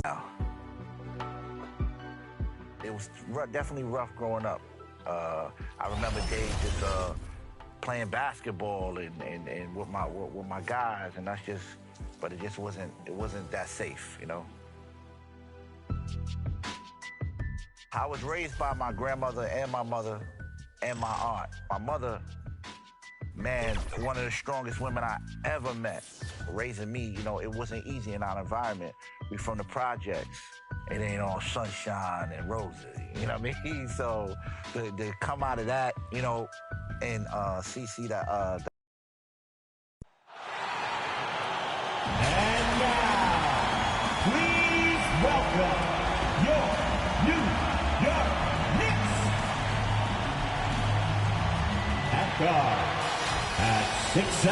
Now, it was definitely rough growing up. I remember days just playing basketball and with my guys, and but it wasn't that safe, you know. I was raised by my grandmother and my mother and my aunt. My mother, man, one of the strongest women I ever met. Raising me, you know, it wasn't easy in our environment. We from the projects. It ain't all sunshine and roses, you know what I mean? So to come out of that, you know, and see that. And now, please welcome your New York Knicks. At guard, at 6'7",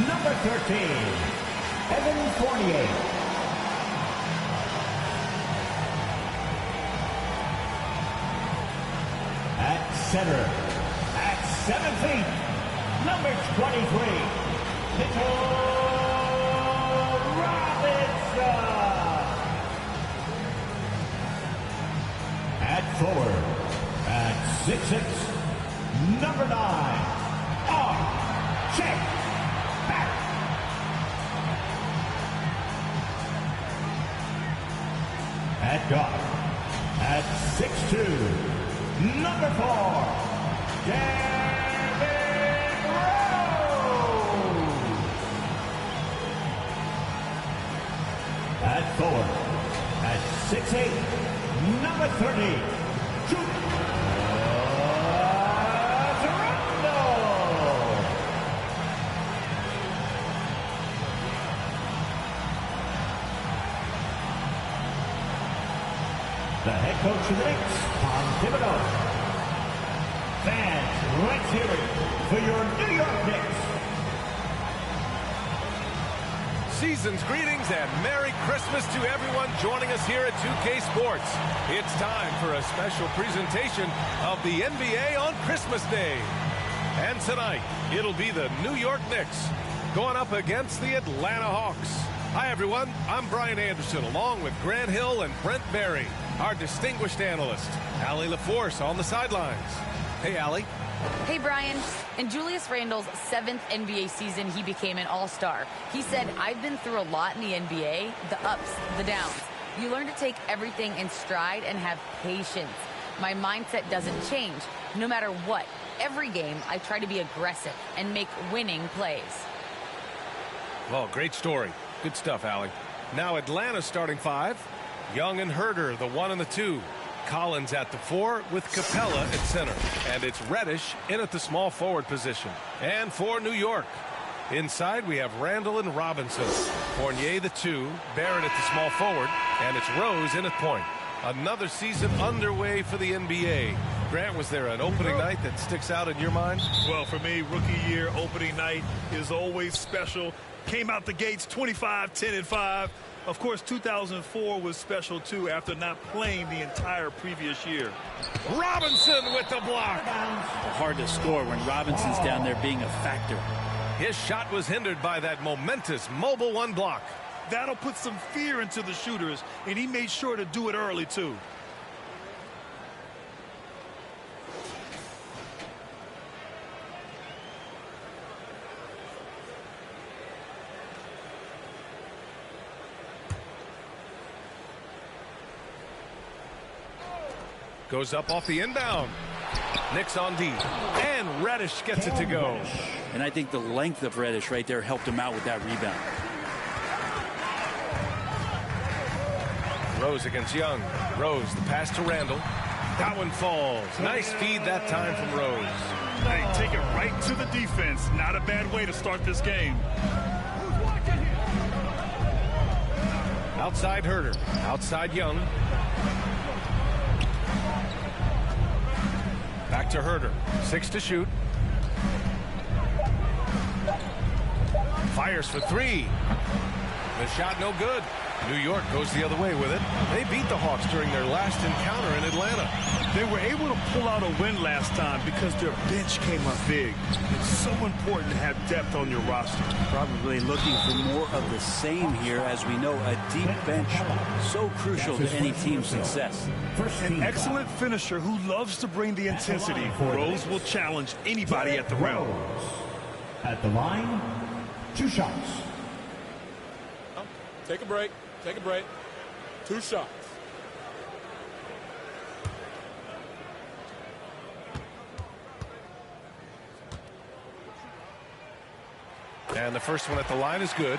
number 13, Evan Fournier. At center, at 7 feet, number 23, Mitchell Robinson. At forward, at 6'6", number 9, R.J. Barrett. At guard, at 6'2", number 4, Derrick Rose. At forward, at 6'8", number 30, Toronto. The head coach of the Knicks, Tom Thibodeau. Fans, let's hear it for your New York Knicks. Season's greetings and Merry Christmas to everyone joining us here at 2K Sports. It's time for a special presentation of the NBA on Christmas Day. And tonight, it'll be the New York Knicks going up against the Atlanta Hawks. Hi, everyone. I'm Brian Anderson, along with Grant Hill and Brent Barry, our distinguished analyst. Allie LaForce on the sidelines. Hey, Allie. Hey, Brian. In Julius Randle's 7th NBA season, he became an all-star. He said, I've been through a lot in the NBA, the ups, the downs. You learn to take everything in stride and have patience. My mindset doesn't change. No matter what, every game, I try to be aggressive and make winning plays. Well, great story. Good stuff, Allie. Now Atlanta's starting 5. Young and Herter, the 1 and the 2. Collins at the 4 with Capella at center. And it's Reddish in at the small forward position. And for New York, inside we have Randle and Robinson. Fournier the 2, Barrett at the small forward, and it's Rose in at point. Another season underway for the NBA. Grant, was there an opening night that sticks out in your mind? Well, for me, rookie year opening night is always special. Came out the gates 25, 10, and 5. Of course, 2004 was special, too, after not playing the entire previous year. Robinson with the block. Hard to score when Robinson's down there being a factor. His shot was hindered by that momentous mobile 1 block. That'll put some fear into the shooters, and he made sure to do it early, too. Goes up off the inbound. Knicks on D. And Reddish gets it to go. And I think the length of Reddish right there helped him out with that rebound. Rose against Young. Rose, the pass to Randle. That one falls. Nice feed that time from Rose. Hey, take it right to the defense. Not a bad way to start this game. Outside Herter. Outside Young. Back to Herter. 6 to shoot. Fires for 3. The shot no good. New York goes the other way with it. They beat the Hawks during their last encounter in Atlanta. They were able to pull out a win last time because their bench came up big. It's so important to have depth on your roster. Probably looking for more of the same here. As we know, a deep bench so crucial to any team's success. An excellent finisher who loves to bring the intensity. Rose will challenge anybody at the rim. At the line, 2 shots. Take a break. Take a break. 2 shots. And the first one at the line is good.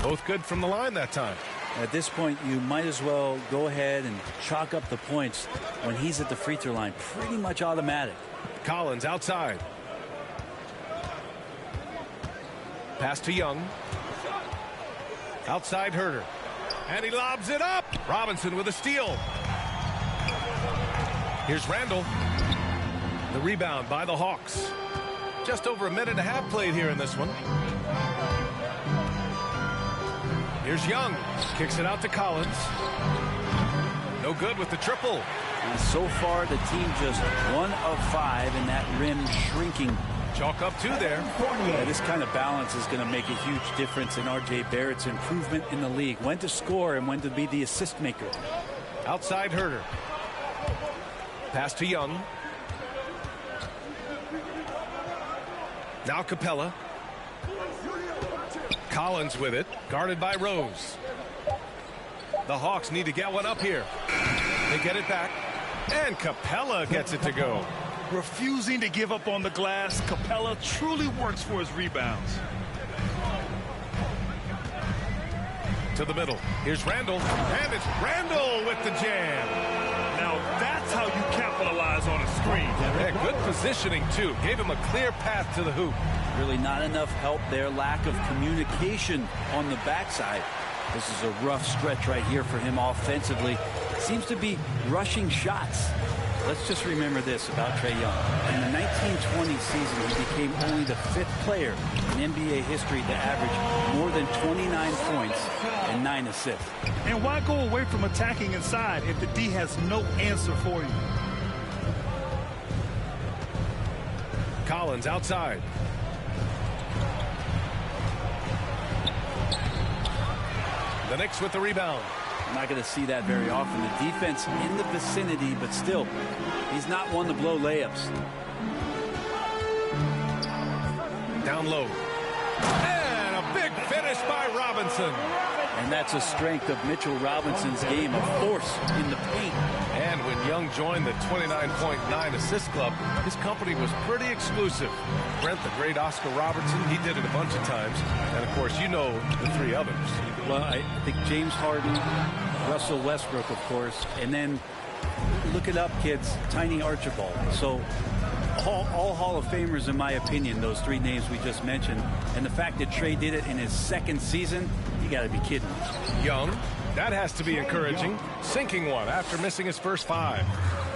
Both good from the line that time. At this point, you might as well go ahead and chalk up the points when he's at the free throw line. Pretty much automatic. Collins outside. Pass to Young. Outside Herder. And he lobs it up. Robinson with a steal. Here's Randall. The rebound by the Hawks. Just over a minute and a half played here in this one. Here's Young. Kicks it out to Collins. No good with the triple. And so far, the team just 1 of 5 in that rim shrinking. Chalk up 2 there. Yeah, this kind of balance is going to make a huge difference in R.J. Barrett's improvement in the league. When to score and when to be the assist maker. Outside Herder. Pass to Young. Now Capella. Collins with it, guarded by Rose. The Hawks need to get one up here. They get it back, and Capella gets it to go. Refusing to give up on the glass, Capella truly works for his rebounds. To the middle. Here's Randall, and it's Randall with the jam. Now that's how you capitalize on a screen. Yeah, good positioning, too. Gave him a clear path to the hoop. Really not enough help there. Lack of communication on the backside. This is a rough stretch right here for him offensively. Seems to be rushing shots. Let's just remember this about Trae Young. In the 1920 season, he became only the 5th player in NBA history to average more than 29 points and 9 assists. And why go away from attacking inside if the D has no answer for you? Collins outside. The Knicks with the rebound. I'm not going to see that very often. The defense in the vicinity, but still, he's not one to blow layups. Down low. And a big finish by Robinson. And that's a strength of Mitchell Robinson's game, a force in the paint. And when Young joined the 29.9 assist club, his company was pretty exclusive. Brent, the great Oscar Robertson, he did it a bunch of times. And, of course, you know the 3 others. Well, I think James Harden, Russell Westbrook, of course, and then look it up, kids, Tiny Archibald. So all Hall of Famers, in my opinion, those 3 names we just mentioned. And the fact that Trae did it in his 2nd season, you got to be kidding me. Young, that has to be encouraging. Sinking one after missing his first 5.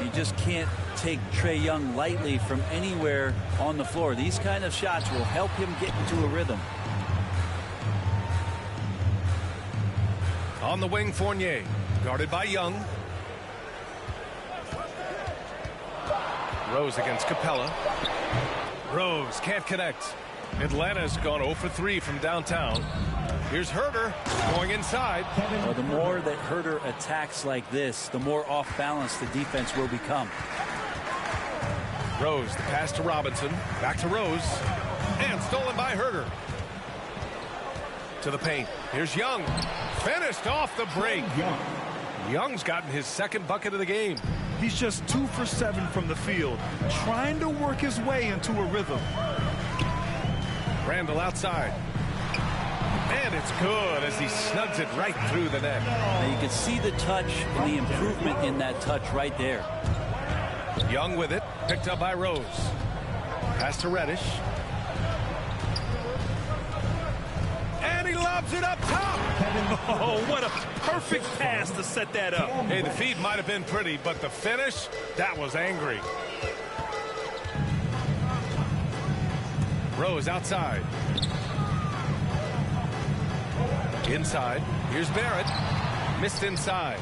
You just can't take Trae Young lightly from anywhere on the floor. These kind of shots will help him get into a rhythm. On the wing, Fournier, guarded by Young. Rose against Capella. Rose can't connect. Atlanta's gone 0 for 3 from downtown. Here's Herder going inside. Well, the more that Herder attacks like this, the more off balance the defense will become. Rose, the pass to Robinson. Back to Rose. And stolen by Herder. To the paint. Here's Young. Finished off the break. Young's gotten his 2nd bucket of the game. He's just 2 for 7 from the field, trying to work his way into a rhythm. Randall outside. And it's good as he snugs it right through the net. Now you can see the touch and the improvement in that touch right there. Young with it. Picked up by Rose. Pass to Reddish. And he lobs it up top. Oh, what a perfect pass to set that up. Hey, the feed might have been pretty, but the finish, that was angry. Rose outside. Inside. Here's Barrett. Missed inside.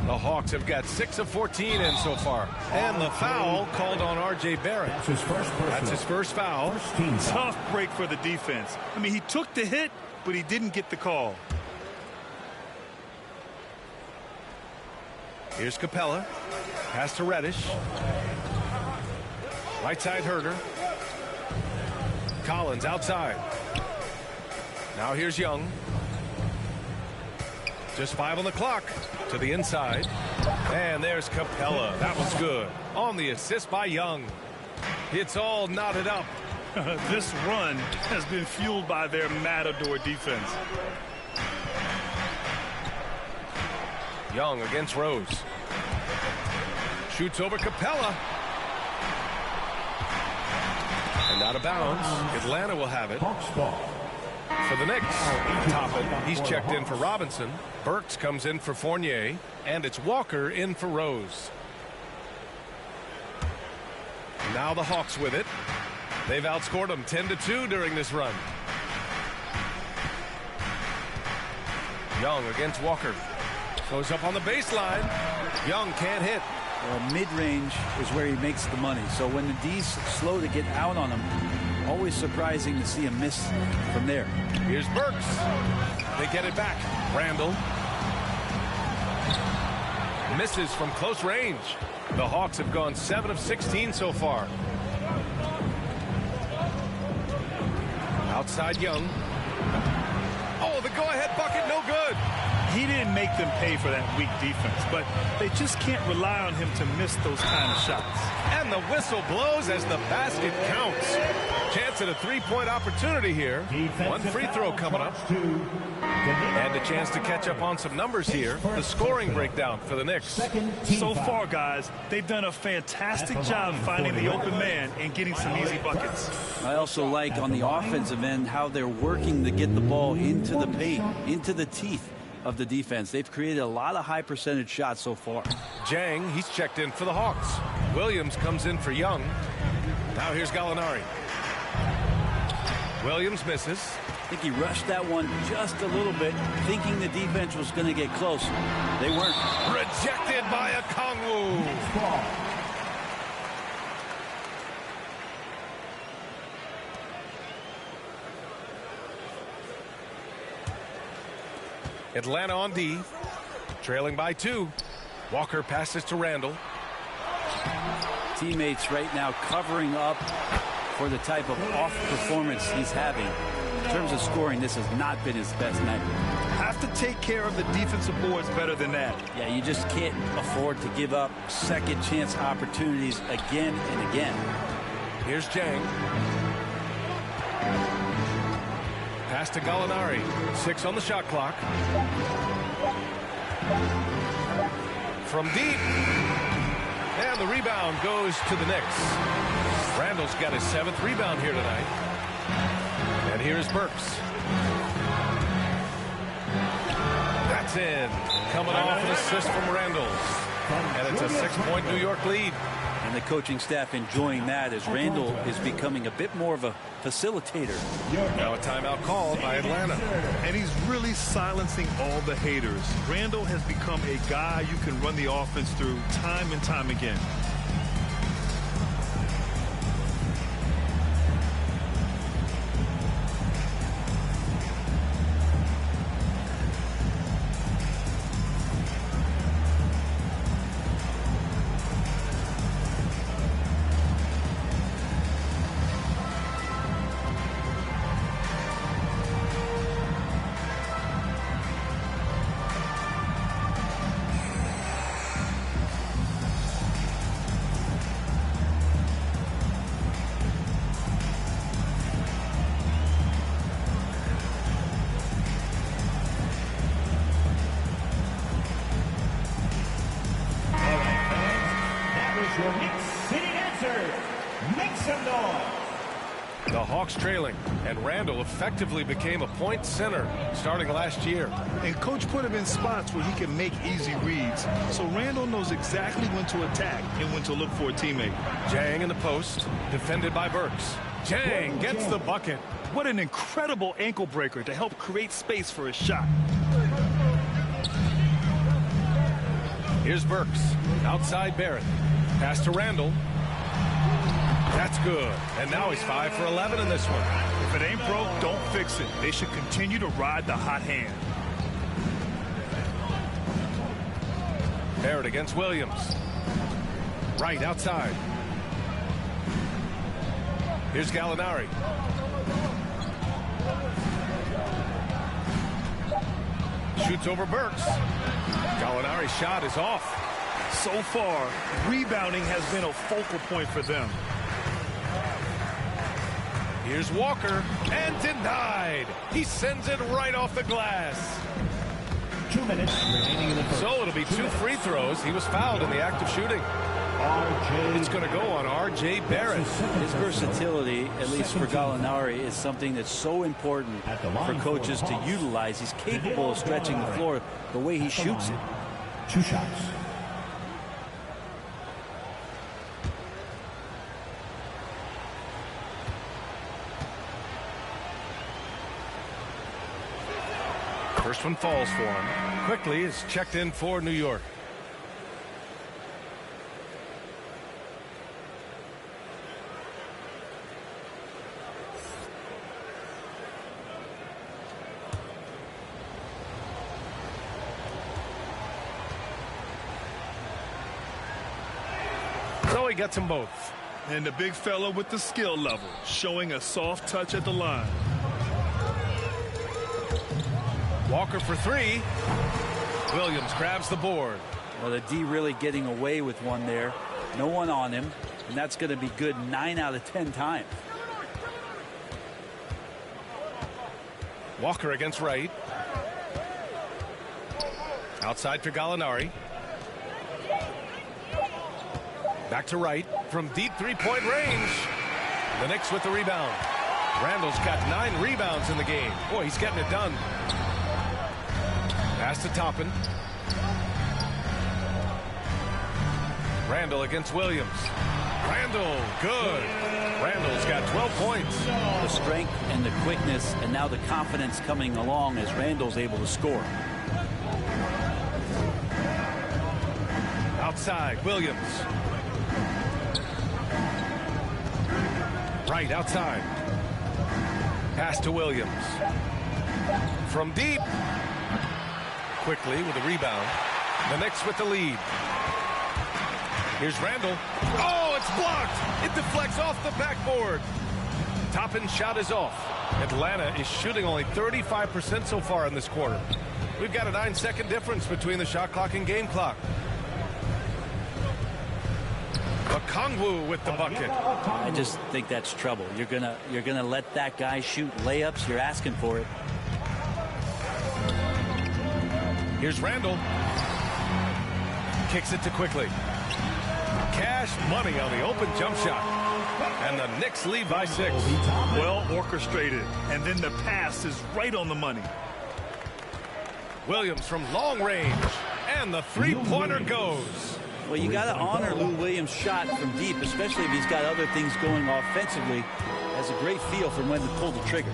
The Hawks have got 6 of 14 in so far. And the foul called on R.J. Barrett. That's his first foul. Tough break for the defense. I mean, he took the hit, but he didn't get the call. Here's Capella. Pass to Reddish. Right side Herder. Collins outside. Now here's Young. Just 5 on the clock. To the inside. And there's Capella. That was good. On the assist by Young. It's all knotted up. This run has been fueled by their Matador defense. Young against Rose. Shoots over Capella. And out of bounds. Atlanta will have it. For the Knicks, Toppin, he's checked in for Robinson. Burks comes in for Fournier. And it's Walker in for Rose. Now the Hawks with it. They've outscored them 10-2 during this run. Young against Walker. Goes up on the baseline. Young can't hit. Well, mid-range is where he makes the money. So when the D's slow to get out on him, always surprising to see him miss from there. Here's Burks. They get it back. Randall. Misses from close range. The Hawks have gone 7 of 16 so far. Outside Young. Oh, the go-ahead bucket, no good. He didn't make them pay for that weak defense, but they just can't rely on him to miss those kind of shots. And the whistle blows as the basket counts. Chance at a three-point opportunity here. One free throw coming up. And a chance to catch up on some numbers here. The scoring breakdown for the Knicks. So far, guys, they've done a fantastic job finding the open man and getting some easy buckets. I also like on the offensive end how they're working to get the ball into the paint, into the teeth of the defense. They've created a lot of high percentage shots so far. Jang, he's checked in for the Hawks. Williams comes in for Young. Now here's Gallinari. Williams misses. I think he rushed that one just a little bit, thinking the defense was going to get close. They weren't. Rejected by a Kongwu. Atlanta on D, trailing by 2. Walker passes to Randall. Teammates right now covering up for the type of off performance he's having. In terms of scoring, this has not been his best night. Have to take care of the defensive boards better than that. Yeah, you just can't afford to give up second chance opportunities again and again. Here's Jang. Pass to Gallinari. 6 on the shot clock. From deep. And the rebound goes to the Knicks. Randall's got his 7th rebound here tonight. And here's Burks. That's in. Coming off an assist from Randall. And it's a 6-point New York lead. And the coaching staff enjoying that as Randall is becoming a bit more of a facilitator. Now a timeout called by Atlanta. And he's really silencing all the haters. Randall has become a guy you can run the offense through time and time again. Your Knicks City Dancers, make some noise. The The Hawks trailing, and Randall effectively became a point center starting last year. And coach put him in spots where he can make easy reads. So Randall knows exactly when to attack and when to look for a teammate. Jang in the post, defended by Burks. Jang gets the bucket. What an incredible ankle breaker to help create space for his shot. Here's Burks. Outside Barrett. Pass to Randall. That's good. And now he's 5 for 11 in this one. If it ain't broke, don't fix it. They should continue to ride the hot hand. Barrett against Williams. Right outside. Here's Gallinari. Shoots over Burks. Gallinari's shot is off. So far, rebounding has been a focal point for them. Here's Walker, and denied. He sends it right off the glass. 2 minutes remaining in the first. So it'll be 2 free throws. He was fouled in the act of shooting. It's going to go on R.J. Barrett. His versatility, at least for Gallinari, is something that's so important for coaches to utilize. He's capable of stretching the floor the way he shoots it. 2 shots. First one falls for him. Quickly is checked in for New York. So he gets them both. And the big fella with the skill level, showing a soft touch at the line. Walker for 3. Williams grabs the board. Well, the D really getting away with one there. No one on him, and that's going to be good 9 out of 10 times. Walker against Wright. Outside for Gallinari. Back to Wright from deep three-point range. The Knicks with the rebound. Randall's got 9 rebounds in the game. Boy, he's getting it done. Pass to Toppin. Randall against Williams. Randall, good. Randall's got 12 points. The strength and the quickness, and now the confidence coming along as Randall's able to score. Outside, Williams. Right outside. Pass to Williams. From deep. Quickly with a rebound. The Knicks with the lead. Here's Randall. Oh, it's blocked. It deflects off the backboard. Toppin's shot is off. Atlanta is shooting only 35% so far in this quarter. We've got a 9-second difference between the shot clock and game clock. Okongwu with the bucket. I just think that's trouble. You're gonna let that guy shoot layups. You're asking for it. Here's Randall. Kicks it to Quickly. Cash money on the open jump shot. And the Knicks lead by 6. Well orchestrated. And then the pass is right on the money. Williams from long range. And the three-pointer goes. Well, you got to honor Lou Williams' shot from deep, especially if he's got other things going offensively. Has a great feel for when to pull the trigger.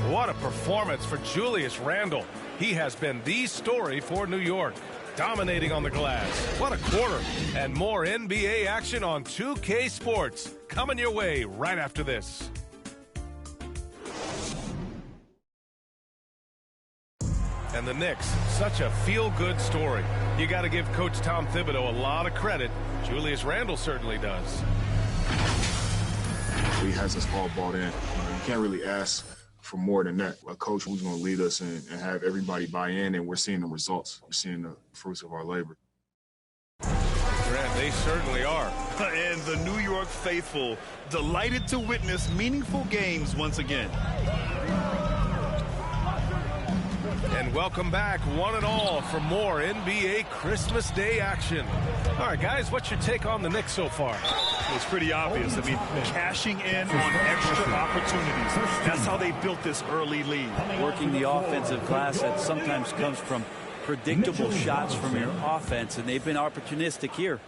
What a performance for Julius Randle. He has been the story for New York, dominating on the glass. What a quarter. And more NBA action on 2K Sports coming your way right after this. And the Knicks, such a feel-good story. You got to give Coach Tom Thibodeau a lot of credit. Julius Randle certainly does. He has us all bought in. You can't really ask for more than that. A coach who's going to lead us and have everybody buy in, and we're seeing the results. We're seeing the fruits of our labor. Grant, they certainly are. And the New York faithful delighted to witness meaningful games once again. And welcome back, one and all, for more NBA Christmas Day action. All right, guys, what's your take on the Knicks so far? It's pretty obvious. I mean, cashing in on extra opportunities. That's how they built this early lead. Working the offensive glass that sometimes comes from predictable shots from your offense, and they've been opportunistic here.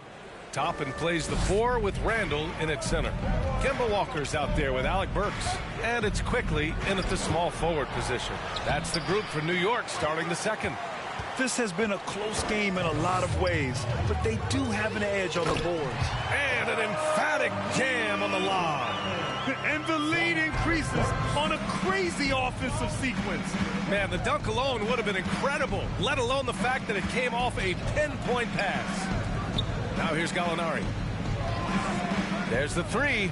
Toppin plays the 4 with Randall in at center. Kemba Walker's out there with Alec Burks. And it's quickly in at the small forward position. That's the group for New York starting the second. This has been a close game in a lot of ways, but they do have an edge on the boards. And an emphatic jam on the lob. And the lead increases on a crazy offensive sequence. Man, the dunk alone would have been incredible, let alone the fact that it came off a pinpoint pass. Now here's Gallinari. There's the 3.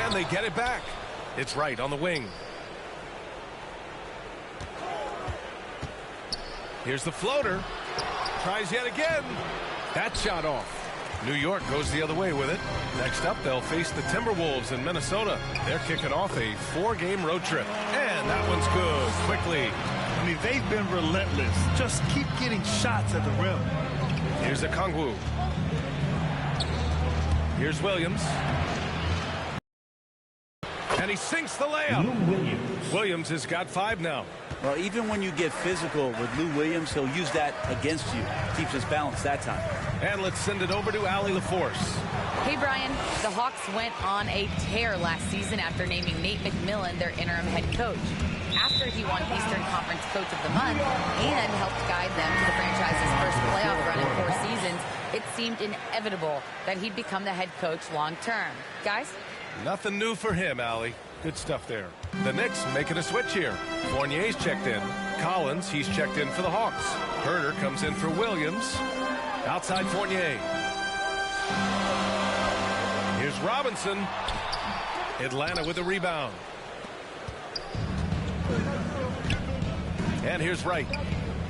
And they get it back. It's right on the wing. Here's the floater. Tries yet again. That shot off. New York goes the other way with it. Next up, they'll face the Timberwolves in Minnesota. They're kicking off a 4-game road trip. And that one's good. Quickly. I mean, they've been relentless. Just keep getting shots at the rim. Here's Okongwu. Here's Williams. And he sinks the layup. Williams has got 5 now. Well, even when you get physical with Lou Williams, he'll use that against you. Keeps us balanced that time. And let's send it over to Allie LaForce. Hey, Brian. The Hawks went on a tear last season after naming Nate McMillan their interim head coach. After he won Eastern Conference Coach of the Month and helped guide them to the franchise's first playoff run in 4 seasons, it seemed inevitable that he'd become the head coach long term. Guys? Nothing new for him, Allie. Good stuff there. The Knicks making a switch here. Fournier's checked in. Collins, he's checked in for the Hawks. Herter comes in for Williams. Outside Fournier. Here's Robinson. Atlanta with the rebound. And here's Wright.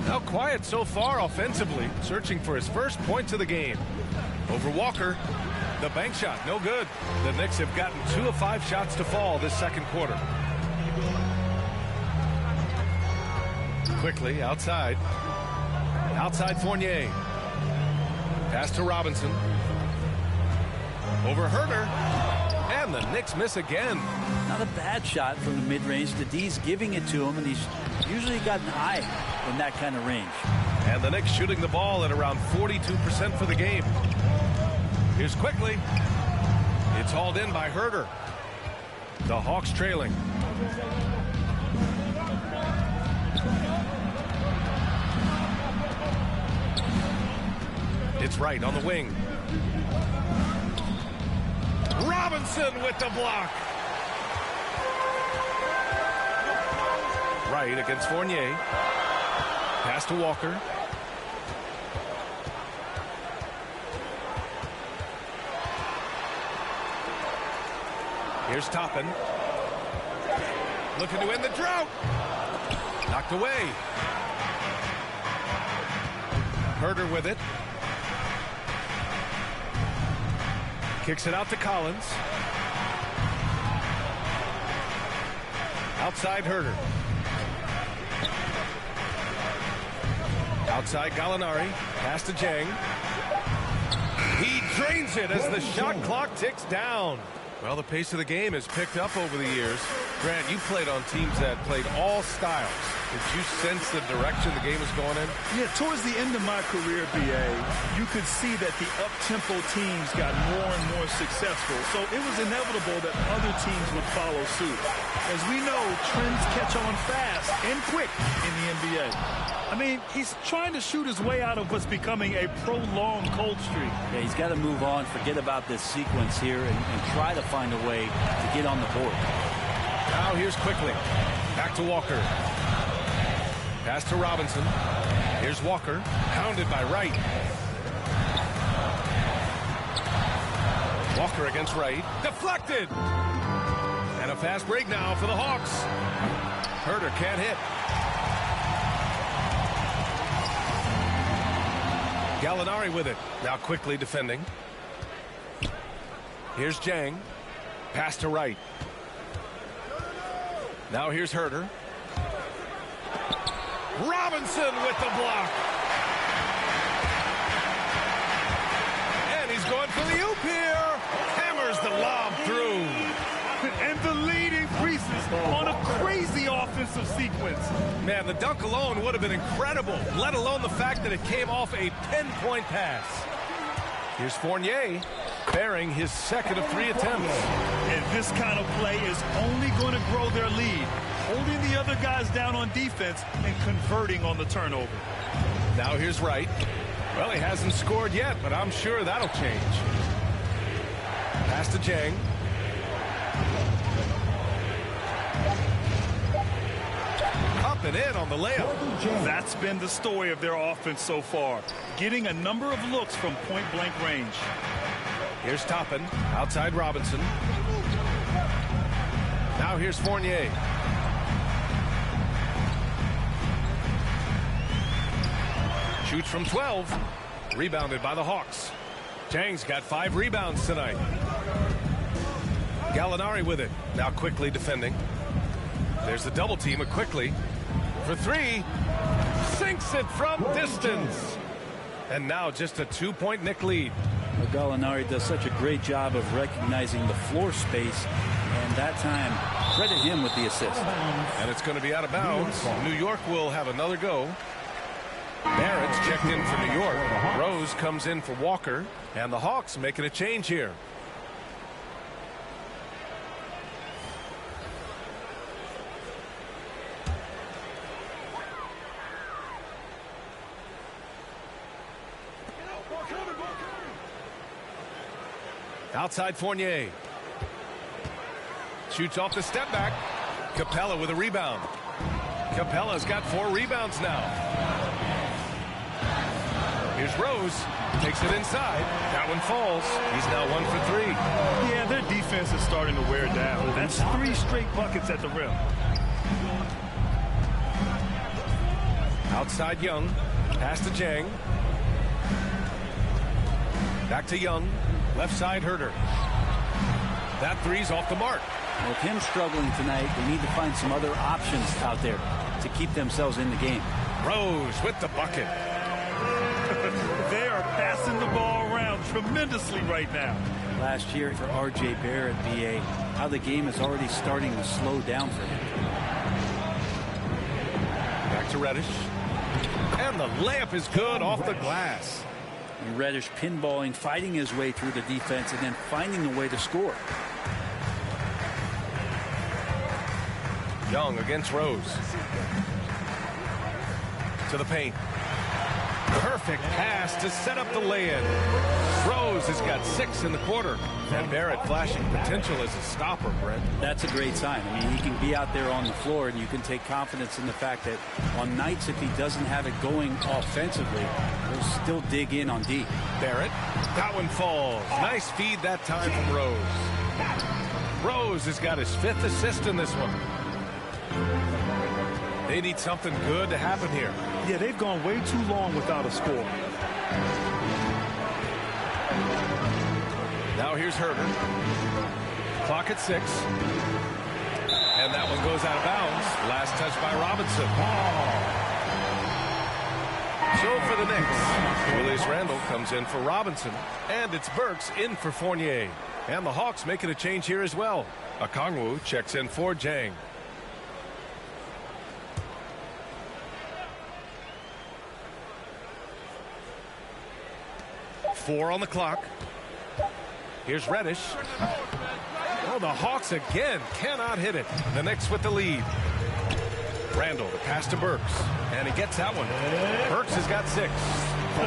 Now quiet so far offensively, searching for his first points of the game. Over Walker. The bank shot, no good. The Knicks have gotten 2 of 5 shots to fall this second quarter. Quickly, outside. Outside Fournier. Pass to Robinson. Over Herter. And the Knicks miss again. Not a bad shot from the mid-range. The D's giving it to him, and he's usually got an eye in that kind of range. And the Knicks shooting the ball at around 42% for the game. Here's quickly. It's hauled in by Herter. The Hawks trailing. It's Wright on the wing. Robinson with the block. Wright against Fournier. Pass to Walker. Here's Toppin. Looking to end the drought. Knocked away. Herter with it. Kicks it out to Collins. Outside Herter. Outside Gallinari. Pass to Jang. He drains it as the shot clock ticks down. Well, the pace of the game has picked up over the years. Grant, you played on teams that played all styles. Did you sense the direction the game was going in? Yeah, towards the end of my career, BA, you could see that the up-tempo teams got more and more successful. So it was inevitable that other teams would follow suit. As we know, trends catch on fast and quick in the NBA. I mean, he's trying to shoot his way out of what's becoming a prolonged cold streak. Yeah, he's got to move on, forget about this sequence here, and try to find a way to get on the board. Now here's quickly. Back to Walker. Pass to Robinson. Here's Walker. Pounded by Wright. Walker against Wright. Deflected! And a fast break now for the Hawks. Herter can't hit. Gallinari with it. Now quickly defending. Here's Jang. Pass to Wright. Now here's Herter. Robinson with the block. And he's going for the oop here. Hammers the lob through. And the lead increases on a crazy offensive sequence. Man, the dunk alone would have been incredible, let alone the fact that it came off a pinpoint pass. Here's Fournier, bearing his second of 3 attempts. And this kind of play is only going to grow their lead, holding the other guys down on defense and converting on the turnover. Now here's Wright. Well, he hasn't scored yet, but I'm sure that'll change. Pass to Jang. Up and in on the layup. That's been the story of their offense so far, getting a number of looks from point-blank range. Here's Toppin, outside Robinson. Now here's Fournier. Shoots from 12. Rebounded by the Hawks. Jang's got 5 rebounds tonight. Gallinari with it. Now quickly defending. There's the double team of Quickly. For 3. Sinks it from distance. And now just a 2-point Knick lead. Gallinari does such a great job of recognizing the floor space. And that time, credit him with the assist. And it's going to be out of bounds. New York will have another go. Barrett's checked in for New York. Rose comes in for Walker. And the Hawks making a change here. Outside Fournier. Shoots off the step back. Capella with a rebound. Capella's got 4 rebounds now. Here's Rose. Takes it inside. That one falls. He's now 1 for 3. Yeah, their defense is starting to wear down. That's 3 straight buckets at the rim. Outside Young. Pass to Jang. Back to Young. Left side Herder. That 3's off the mark. With him struggling tonight, they need to find some other options out there to keep themselves in the game. Rose with the bucket. They are passing the ball around tremendously right now. Last year for R.J. Barrett, BA, how the game is already starting to slow down for him. Back to Reddish. And the layup is good off the glass. And Reddish pinballing, fighting his way through the defense, and then finding a way to score. Young against Rose. To the paint. Perfect pass to set up the lay-in. Rose has got 6 in the quarter. And Barrett flashing potential as a stopper, Brent. That's a great sign. I mean, he can be out there on the floor, and you can take confidence in the fact that on nights if he doesn't have it going offensively, he'll still dig in on D. Barrett. That one falls. Nice feed that time from Rose. Rose has got his 5th assist in this one. They need something good to happen here. Yeah, they've gone way too long without a score. Now here's Herder. Clock at 6. And that one goes out of bounds. Last touch by Robinson. So for the Knicks, Julius Randle comes in for Robinson. And it's Burks in for Fournier. And the Hawks making a change here as well. Okongwu checks in for Jang. Four on the clock. Here's Reddish. Oh, the Hawks again cannot hit it. The Knicks with the lead. Randle, the pass to Burks. And he gets that one. Burks has got 6.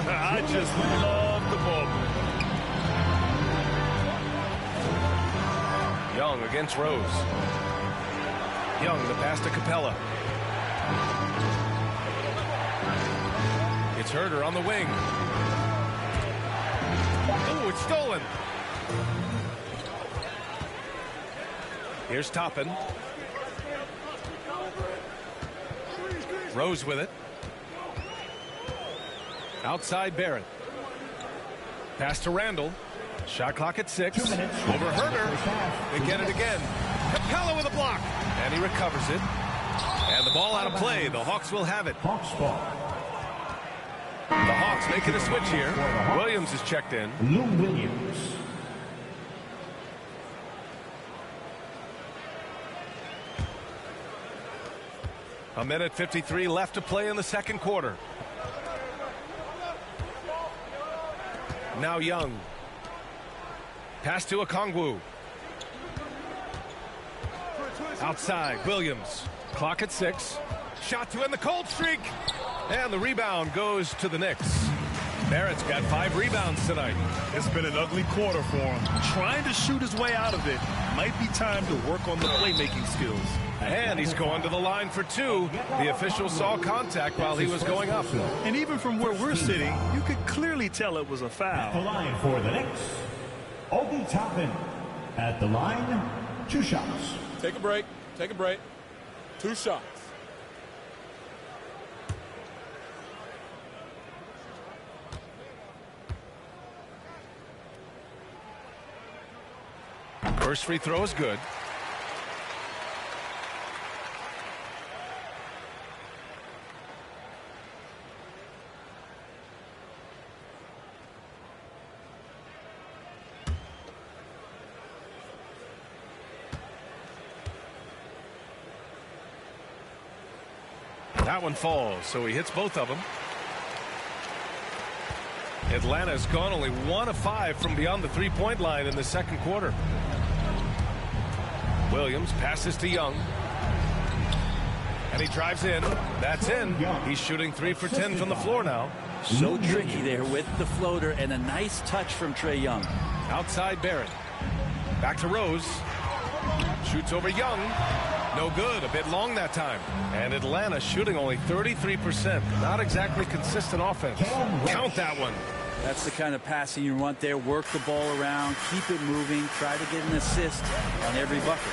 I just love the ball. Young against Rose. Young, the pass to Capella. It's Herder on the wing. Oh, it's stolen. Here's Toppin. Rose with it. Outside Barrett. Pass to Randle. Shot clock at 6. Over Herder. They get it again. Capella with a block. And he recovers it. And And the ball out of play. The Hawks will have it. Hawks ball. The Hawks making a switch here. Williams is checked in. Lou Williams. A minute 53 left to play in the second quarter. Now Young. Pass to Okongwu. Outside, Williams. Clock at 6. Shot to end the cold streak. And the rebound goes to the Knicks. Barrett's got 5 rebounds tonight. It's been an ugly quarter for him. Trying to shoot his way out of it. Might be time to work on the playmaking skills. And he's going to the line for 2. The official saw contact while he was going up. And even from where we're sitting, you could clearly tell it was a At the foul. line for the Knicks, Obi Toppin. At the line, 2 shots. Take a break. Take a break. 2 shots. First free throw is good. That one falls, so he hits both of them. Atlanta's gone only 1 of 5 from beyond the three-point line in the second quarter. Williams passes to Young. And he drives in. That's in. He's shooting 3 for 10 from the floor now. So tricky there with the floater, and a nice touch from Trae Young. Outside Barrett. Back to Rose. Shoots over Young. No good. A bit long that time. And Atlanta shooting only 33%. Not exactly consistent offense. Count that one. That's the kind of passing you want there. Work the ball around, keep it moving, try to get an assist on every bucket.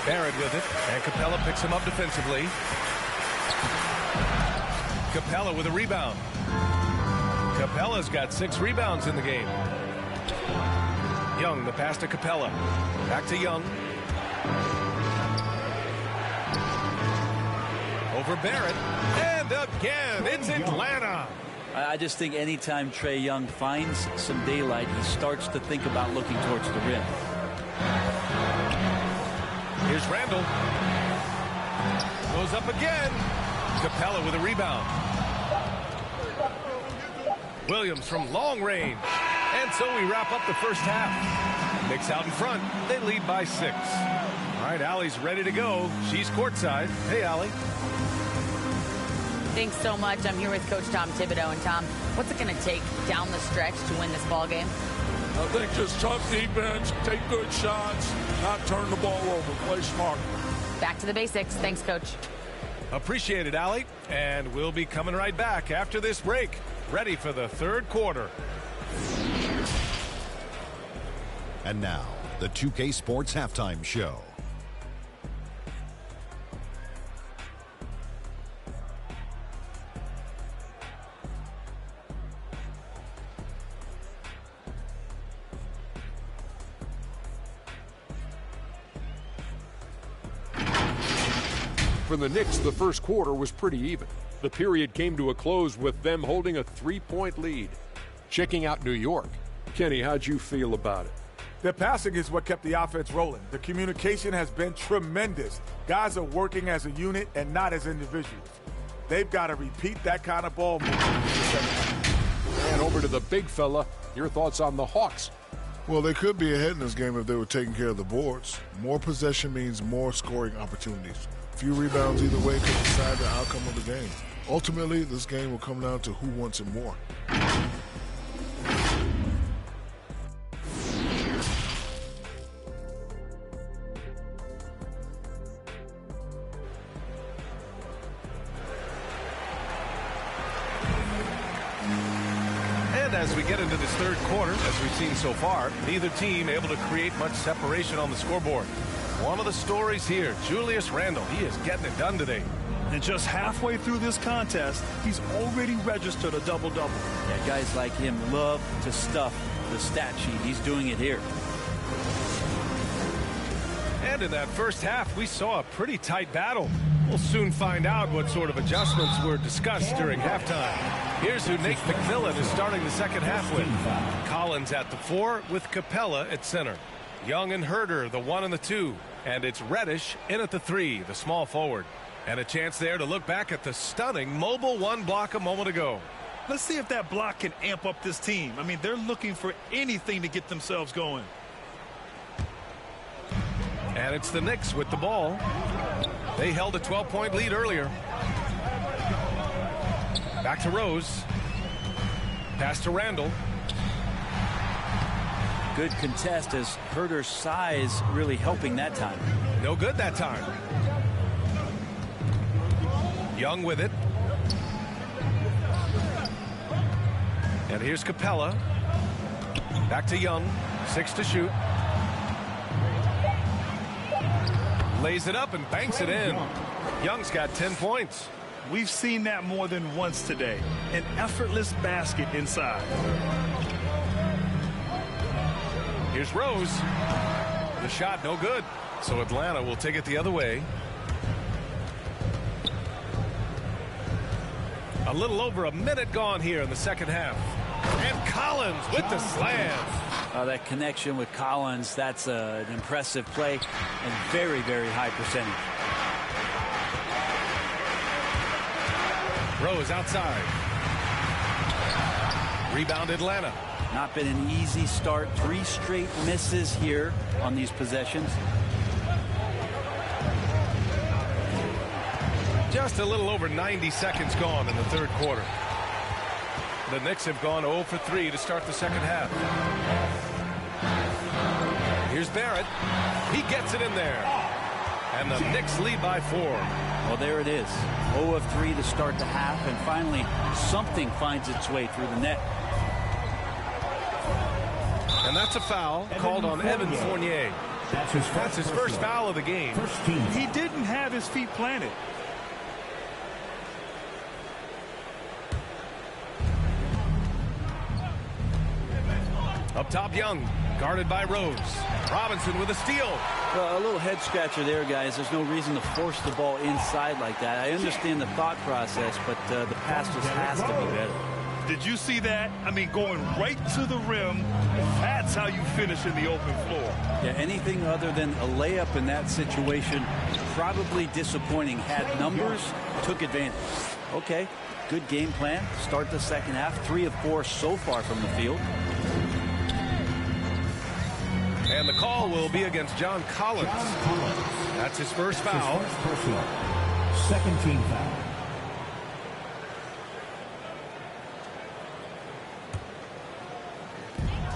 Barrett with it, and Capella picks him up defensively. Capella with a rebound. Capella's got 6 rebounds in the game. Young, the pass to Capella. Back to Young. Over Barrett. And again, it's Atlanta. I just think anytime Trae Young finds some daylight, he starts to think about looking towards the rim. Here's Randall. Goes up again. Capella with a rebound. Williams from long range. And so we wrap up the first half. Knicks out in front. They lead by 6. All right, Allie's ready to go. She's courtside. Hey, Allie. Thanks so much. I'm here with Coach Tom Thibodeau. And Tom, what's it going to take down the stretch to win this ball game? I think just tough defense, take good shots, not turn the ball over, play smart. Back to the basics. Thanks, Coach. Appreciate it, Allie. And we'll be coming right back after this break. Ready for the third quarter. And now, the 2K Sports Halftime Show. For the Knicks, the first quarter was pretty even. The period came to a close with them holding a 3-point lead. Checking out New York. Kenny, how'd you feel about it? The passing is what kept the offense rolling. The communication has been tremendous. Guys are working as a unit and not as individuals. They've got to repeat that kind of ball movement in the second half. And over to the big fella, your thoughts on the Hawks? Well, they could be ahead in this game if they were taking care of the boards. More possession means more scoring opportunities. Few rebounds either way could decide the outcome of the game. Ultimately, this game will come down to who wants it more. And as we get into this third quarter, as we've seen so far, neither team able to create much separation on the scoreboard. One of the stories here, Julius Randle. He is getting it done today. And just halfway through this contest, he's already registered a double-double. Yeah, guys like him love to stuff the stat sheet. He's doing it here. And in that first half, we saw a pretty tight battle. We'll soon find out what sort of adjustments were discussed during halftime. Here's who Nate McMillan is starting the second half with. Collins at the 4 with Capella at center. Young and Herder, the 1 and the 2. And it's Reddish in at the 3, the small forward. And a chance there to look back at the stunning mobile 1 block a moment ago. Let's see if that block can amp up this team. I mean, they're looking for anything to get themselves going. And it's the Knicks with the ball. They held a 12-point lead earlier. Back to Rose. Pass to Randall. Good contest as Herder's size really helping that time. No good that time. Young with it. And here's Capella. Back to Young. 6 to shoot. Lays it up and banks it in. Young's got 10 points. We've seen that more than once today. An effortless basket inside. Here's Rose. The shot no good. So Atlanta will take it the other way. A little over a minute gone here in the second half. And Collins with the slam. That connection with Collins, that's an impressive play and very, very high percentage. Rose outside. Rebound Atlanta. Not been an easy start. 3 straight misses here on these possessions. Just a little over 90 seconds gone in the third quarter. The Knicks have gone 0 for 3 to start the second half. Here's Barrett. He gets it in there. And the Knicks lead by 4. Well, there it is. 0 of 3 to start the half, and finally something finds its way through the net. And that's a foul called on Evan Fournier. That's his first foul of the game. He didn't have his feet planted. Up top, Young, guarded by Rose. Robinson with a steal. Well, a little head scratcher there, guys. There's no reason to force the ball inside like that. I understand the thought process, but the pass just has to be better. Did you see that? I mean, going right to the rim. That's how you finish in the open floor. Yeah, anything other than a layup in that situation, probably disappointing. Had numbers, took advantage. Okay, good game plan. Start the second half. 3 of 4 so far from the field. And the call will be against John Collins. That's his first foul. Second team foul.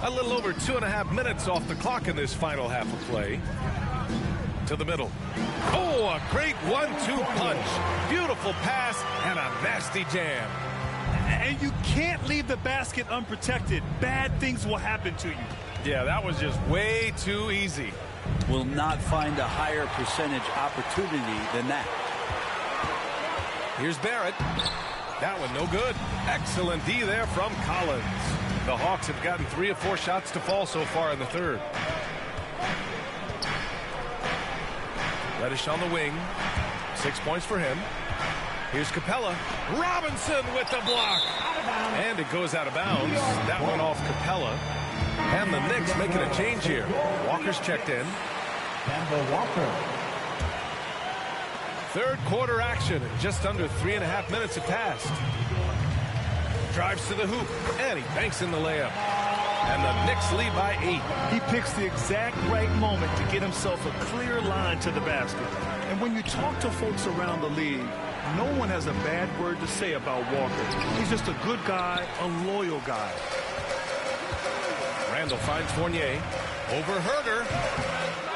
A little over 2.5 minutes off the clock in this final half of play. To the middle. Oh, a great 1-2 punch. Beautiful pass and a nasty jam. And you can't leave the basket unprotected. Bad things will happen to you. Yeah, that was just way too easy. Will not find a higher percentage opportunity than that. Here's Barrett. That one no good. Excellent D there from Collins. The Hawks have gotten 3 of 4 shots to fall so far in the third. Reddish on the wing. 6 points for him. Here's Capella. Robinson with the block. And it goes out of bounds. That one off Capella. And the Knicks making a change here. Walker's checked in. Kemba Walker. Third quarter action. Just under 3.5 minutes have passed. Drives to the hoop. And he banks in the layup. And the Knicks lead by 8. He picks the exact right moment to get himself a clear line to the basket. And when you talk to folks around the league, no one has a bad word to say about Walker. He's just a good guy, a loyal guy. Randall finds Fournier. Over Herder.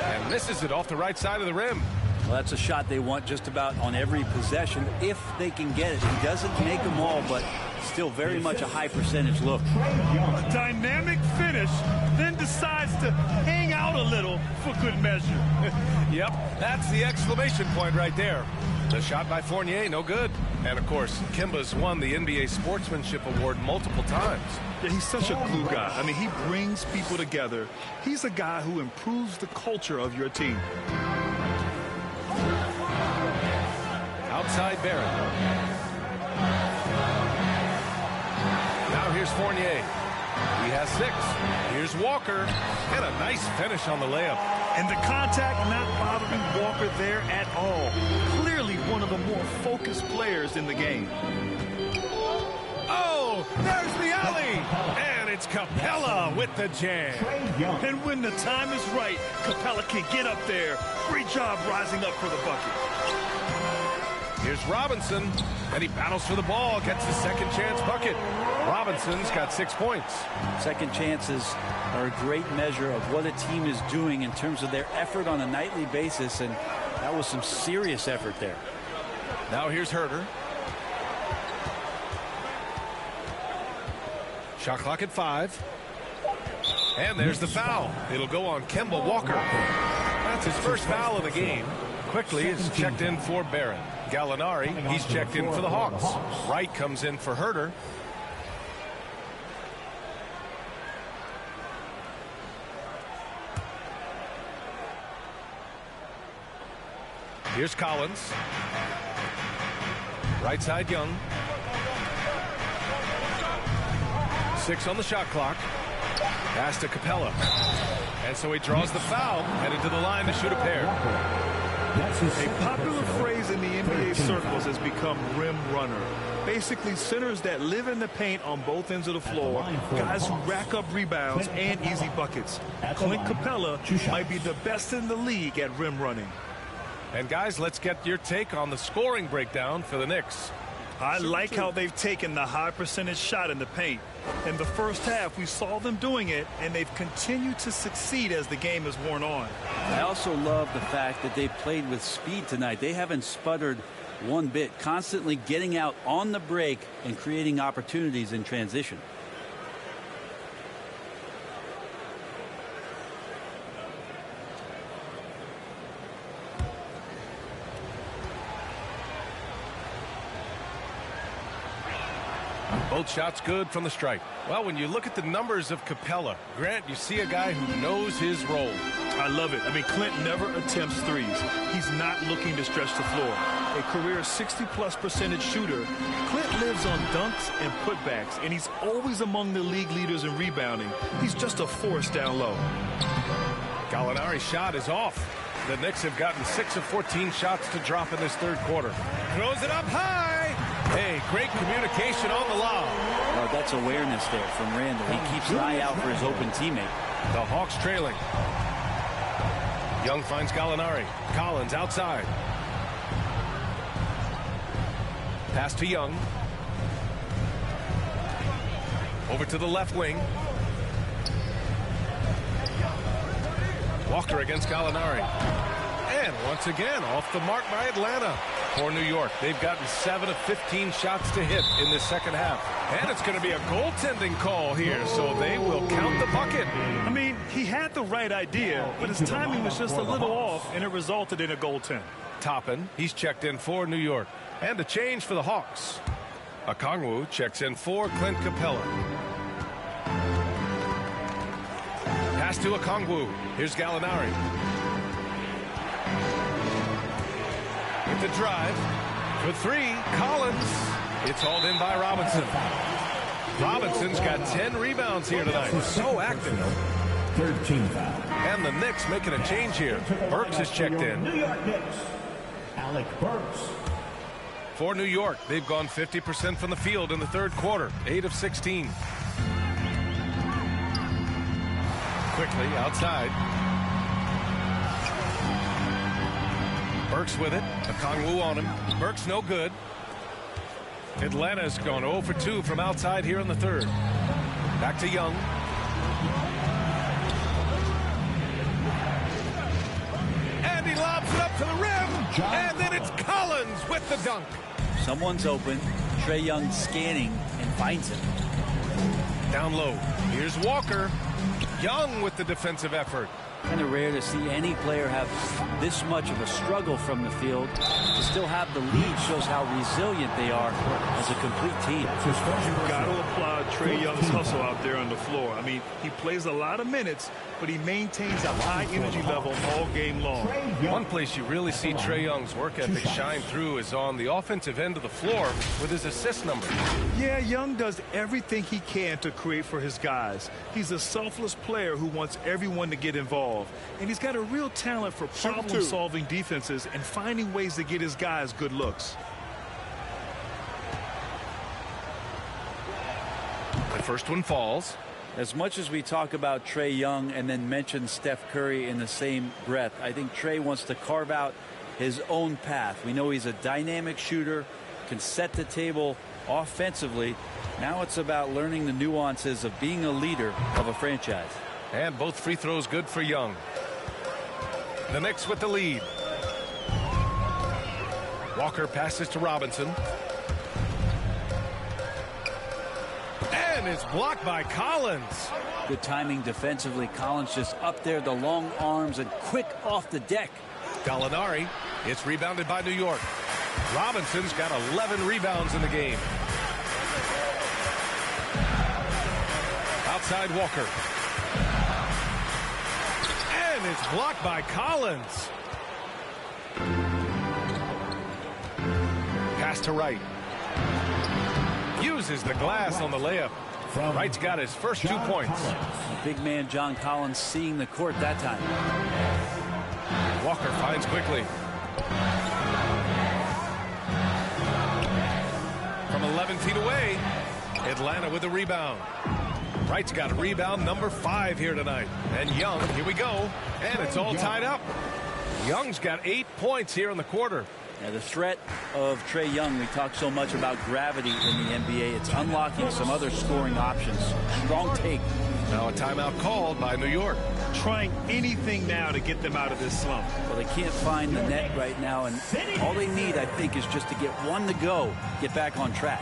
And misses it off the right side of the rim. Well, that's a shot they want just about on every possession if they can get it. He doesn't make them all, but still very much a high percentage look. A dynamic finish, then decides to hang out a little for good measure. Yep, that's the exclamation point right there. The shot by Fournier, no good. And, of course, Kemba's won the NBA Sportsmanship Award multiple times. Yeah, he's such a glue guy. I mean, he brings people together. He's a guy who improves the culture of your team. outside Barrett. Now here's Fournier. He has 6. Here's Walker. And a nice finish on the layup. And the contact not bothering Walker there at all. Clearly one of the more focused players in the game. Oh, there's the alley. And it's Capella with the jam. And when the time is right, Capella can get up there. Great job rising up for the bucket. Here's Robinson, and he battles for the ball, gets his second chance bucket. Robinson's got 6 points. Second chances are a great measure of what a team is doing in terms of their effort on a nightly basis, and that was some serious effort there. Now here's Herder. Shot clock at 5. And there's the foul. It'll go on Kemba Walker. That's his first foul of the game. Quickly is checked in for Barrett. Gallinari, he's checked in for the Hawks. Wright comes in for Herder. Here's Collins. Right side Young. 6 on the shot clock. Pass to Capella. And so he draws the foul, headed to the line to shoot a pair. A popular phrase in the NBA circles has become rim runner. Basically, centers that live in the paint on both ends of the floor, guys who rack up rebounds and easy buckets. Clint Capella might be the best in the league at rim running. And guys, let's get your take on the scoring breakdown for the Knicks. I like how they've taken the high percentage shot in the paint. In the first half, we saw them doing it, and they've continued to succeed as the game has worn on. I also love the fact that they played with speed tonight. They haven't sputtered one bit, constantly getting out on the break and creating opportunities in transition. Both shots good from the stripe. Well, when you look at the numbers of Capella, Grant, you see a guy who knows his role. I love it. I mean, Clint never attempts threes. He's not looking to stretch the floor. A career 60+% shooter, Clint lives on dunks and putbacks, and he's always among the league leaders in rebounding. He's just a force down low. Gallinari's shot is off. The Knicks have gotten 6 of 14 shots to drop in this third quarter. Throws it up high. Hey, great communication on the lob. Oh, that's awareness there from Randall. He keeps an eye out for his open teammate. The Hawks trailing. Young finds Gallinari. Collins outside. Pass to Young. Over to the left wing. Walker against Gallinari. And once again, off the mark by Atlanta. For New York, they've gotten 7 of 15 shots to hit in this second half. And it's going to be a goaltending call here, so they will count the bucket. I mean, he had the right idea, but his timing was just a little off, and it resulted in a goaltend. Toppin, he's checked in for New York. And a change for the Hawks. Okongwu checks in for Clint Capella. Pass to Okongwu. Here's Gallinari. With the drive. For 3, Collins. It's hauled in by Robinson. Robinson's got 10 rebounds here tonight. So active. 13 foul. And the Knicks making a change here. Burks is checked in. New York Knicks, Alec Burks. For New York, they've gone 50% from the field in the third quarter. 8 of 16. Quickly outside. Burks with it. Okongwu on him. Burks no good. Atlanta's gone 0 for 2 from outside here in the third. Back to Young. And he lobs it up to the rim. And then it's Collins with the dunk. Someone's open. Trae Young scanning and finds him. Down low. Here's Walker. Young with the defensive effort. Kind of rare to see any player have this much of a struggle from the field. To still have the lead shows how resilient they are as a complete team. You've got to applaud Trae Young's hustle out there on the floor. I mean, he plays a lot of minutes, but he maintains a high energy level all game long. One place you really see Trae Young's work ethic shine through is on the offensive end of the floor with his assist number. Yeah, Young does everything he can to create for his guys. He's a selfless player who wants everyone to get involved. And he's got a real talent for problem-solving defenses and finding ways to get his guys good looks. The first one falls. As much as we talk about Trae Young and then mention Steph Curry in the same breath, I think Trae wants to carve out his own path. We know he's a dynamic shooter, can set the table offensively. Now it's about learning the nuances of being a leader of a franchise. And both free throws good for Young. The Knicks with the lead. Walker passes to Robinson. And it's blocked by Collins. Good timing defensively. Collins just up there, the long arms, and quick off the deck. Gallinari. It's rebounded by New York. Robinson's got 11 rebounds in the game. Outside Walker. And it's blocked by Collins. Pass to Wright. Uses the glass on the layup. Wright's got his first 2 points. Big man John Collins seeing the court that time. Walker finds quickly. From 11 feet away, Atlanta with a rebound. Wright's got a rebound number 5 here tonight. And Young, here we go. And it's all tied up. Young's got 8 points here in the quarter. Yeah, the threat of Trae Young, we talk so much about gravity in the NBA. It's unlocking some other scoring options. Strong take. Now a timeout called by New York. Trying anything now to get them out of this slump. Well, they can't find the net right now, and all they need, I think, is just to get one to go, get back on track.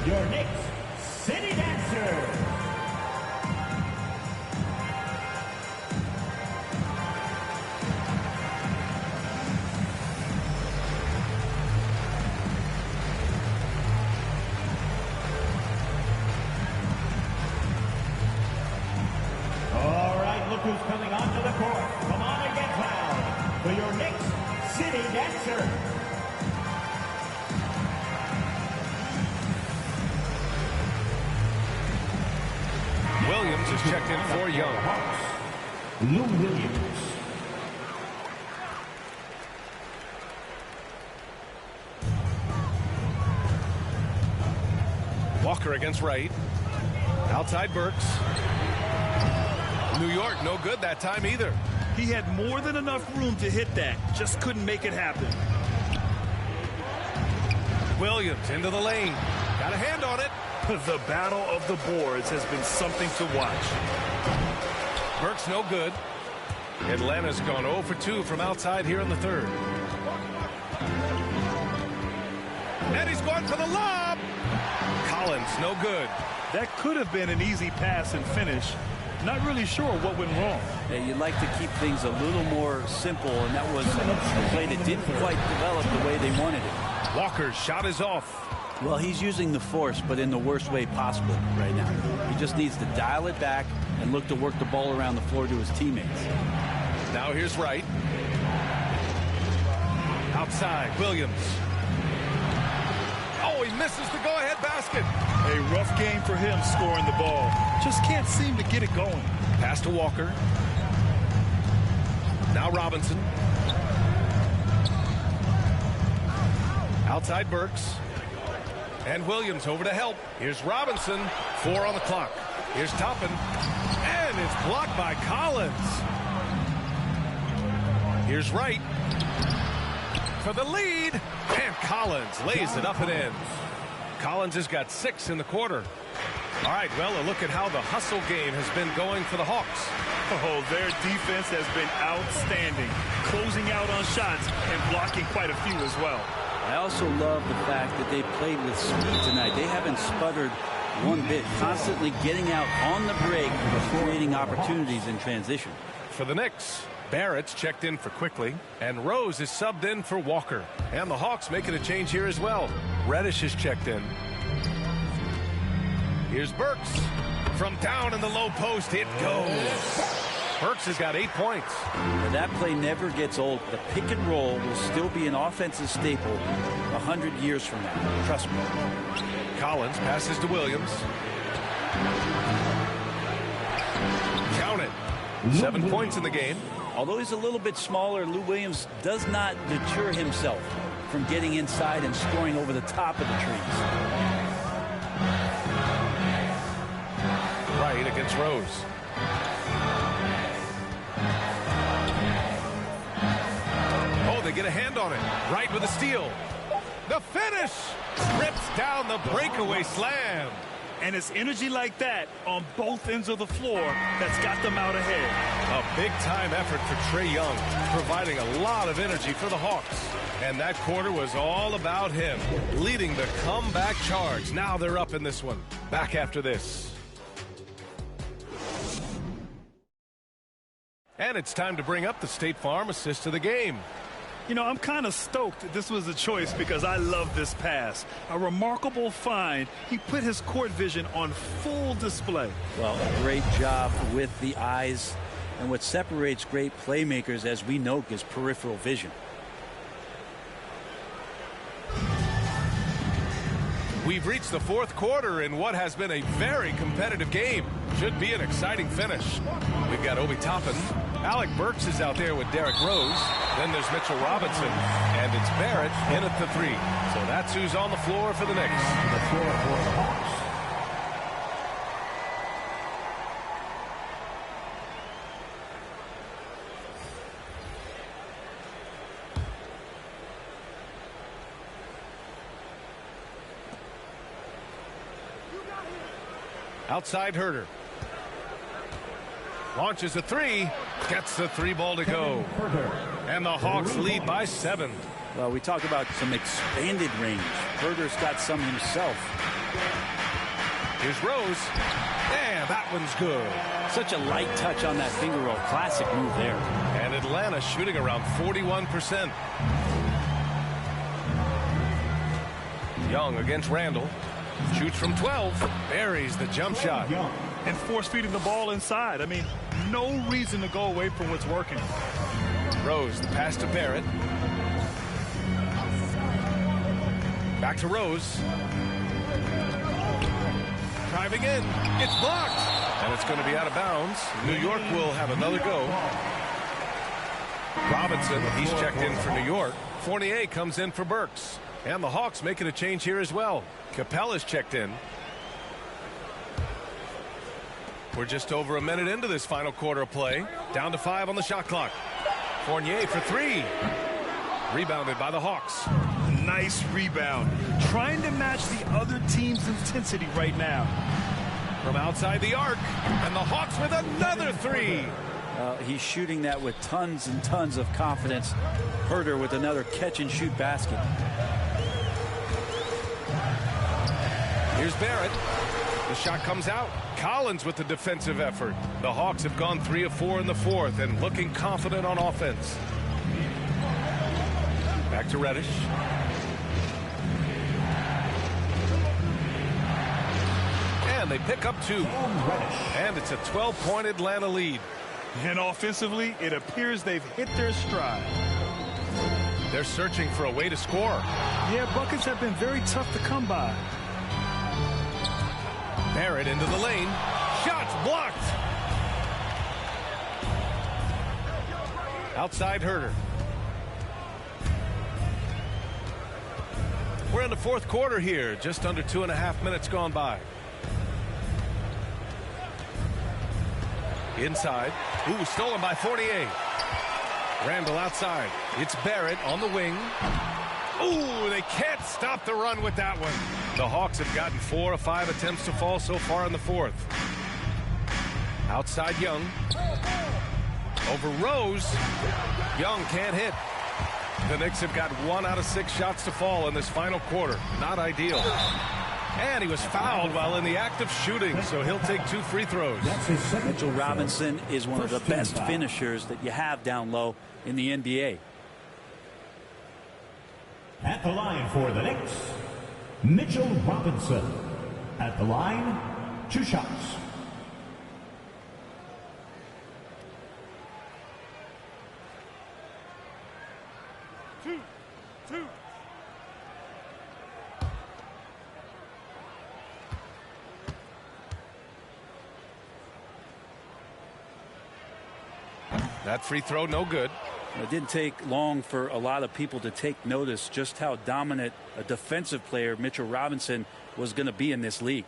Your Knicks City Dancer. All right, look who's coming onto the court. Come on and get loud for your Knicks City Dancer. Williams is checked in for Young. Lou Williams. Walker against Wright. Outside Burks. New York no good that time either. He had more than enough room to hit that. Just couldn't make it happen. Williams into the lane. Got a hand on it. The battle of the boards has been something to watch. Burks no good. Atlanta's gone 0 for 2 from outside here in the third. And he's going for the lob. Collins no good. That could have been an easy pass and finish. Not really sure what went wrong. Yeah, you'd like to keep things a little more simple, and that was a play that didn't quite develop the way they wanted it. Walker's shot is off. Well, he's using the force, but in the worst way possible right now. He just needs to dial it back and look to work the ball around the floor to his teammates. Now here's Wright. Outside, Williams. Oh, he misses the go-ahead basket. A rough game for him scoring the ball. Just can't seem to get it going. Pass to Walker. Now Robinson. Outside Burks. And Williams over to help. Here's Robinson. 4 on the clock. Here's Toppin. And it's blocked by Collins. Here's Wright. For the lead. And Collins lays it up and in. Collins has got 6 in the quarter. All right, well, a look at how the hustle game has been going for the Hawks. Oh, their defense has been outstanding. Closing out on shots and blocking quite a few as well. I also love the fact that they played with speed tonight. They haven't sputtered one bit, constantly getting out on the break, creating opportunities in transition. for the Knicks. Barrett's checked in for Quickly, and Rose is subbed in for Walker. And the Hawks making a change here as well. Reddish is checked in. Here's Burks. From down in the low post, it goes. Burks has got 8 points. And that play never gets old. The pick and roll will still be an offensive staple 100 years from now. Trust me. Collins passes to Williams. Count it. 7 points in the game. Although he's a little bit smaller, Lou Williams does not deter himself from getting inside and scoring over the top of the trees. Right against Rose. Oh, they get a hand on it. Right with a steal. The finish. Rips down the breakaway slam. And it's energy like that on both ends of the floor that's got them out ahead. A big-time effort for Trae Young, providing a lot of energy for the Hawks. And that quarter was all about him, leading the comeback charge. Now they're up in this one. Back after this. And it's time to bring up the State Farm assist of the game. You know, I'm kind of stoked that this was a choice because I love this pass. A remarkable find. He put his court vision on full display. Well, a great job with the eyes. And what separates great playmakers, as we know, is peripheral vision. We've reached the fourth quarter in what has been a very competitive game. Should be an exciting finish. We've got Obi Toppin. Alec Burks is out there with Derrick Rose. Then there's Mitchell Robinson. And it's Barrett in at the 3. So that's who's on the floor for the Knicks. The floor for the Hawks. Outside Herder. Launches a 3. Gets the 3 ball to go. And the Hawks lead by 7. Well, we talk about some expanded range. Herder's got some himself. Here's Rose. And that one's good. Such a light touch on that finger roll. Classic move there. And Atlanta shooting around 41%. Young against Randall. Shoots from 12. Buries the jump shot. And force-feeding the ball inside. I mean, no reason to go away from what's working. Rose, the pass to Barrett. Back to Rose. Driving in. It's blocked. And it's going to be out of bounds. New York will have another go. Robinson, he's checked in for New York. Fournier comes in for Burks. And the Hawks making a change here as well. Capella's checked in. We're just over a minute into this final quarter of play. Down to 5 on the shot clock. Fournier for 3. Rebounded by the Hawks. Nice rebound. Trying to match the other team's intensity right now. From outside the arc. And the Hawks with another 3. He's shooting that with tons and tons of confidence. Herder with another catch-and-shoot basket. Here's Barrett. The shot comes out. Collins with the defensive effort. The Hawks have gone 3 of 4 in the fourth and looking confident on offense. Back to Reddish. And they pick up 2. And it's a 12-point Atlanta lead. And offensively, it appears they've hit their stride. They're searching for a way to score. Yeah, buckets have been very tough to come by. Barrett into the lane. Shots blocked. Outside Herder. We're in the fourth quarter here. Just under 2.5 minutes gone by. Inside. Ooh, stolen by Fournier. Randall outside. It's Barrett on the wing. Ooh, they can't stop the run with that one. The Hawks have gotten 4 of 5 attempts to fall so far in the fourth. Outside Young. Over Rose. Young can't hit. The Knicks have got 1 out of 6 shots to fall in this final quarter. Not ideal. And he was fouled while in the act of shooting, so he'll take 2 free throws. Mitchell Robinson is one of the best finishers that you have down low in the NBA. At the line for the Knicks, Mitchell Robinson. At the line, 2 shots. Two. That free throw, no good. It didn't take long for a lot of people to take notice just how dominant a defensive player Mitchell Robinson was going to be in this league.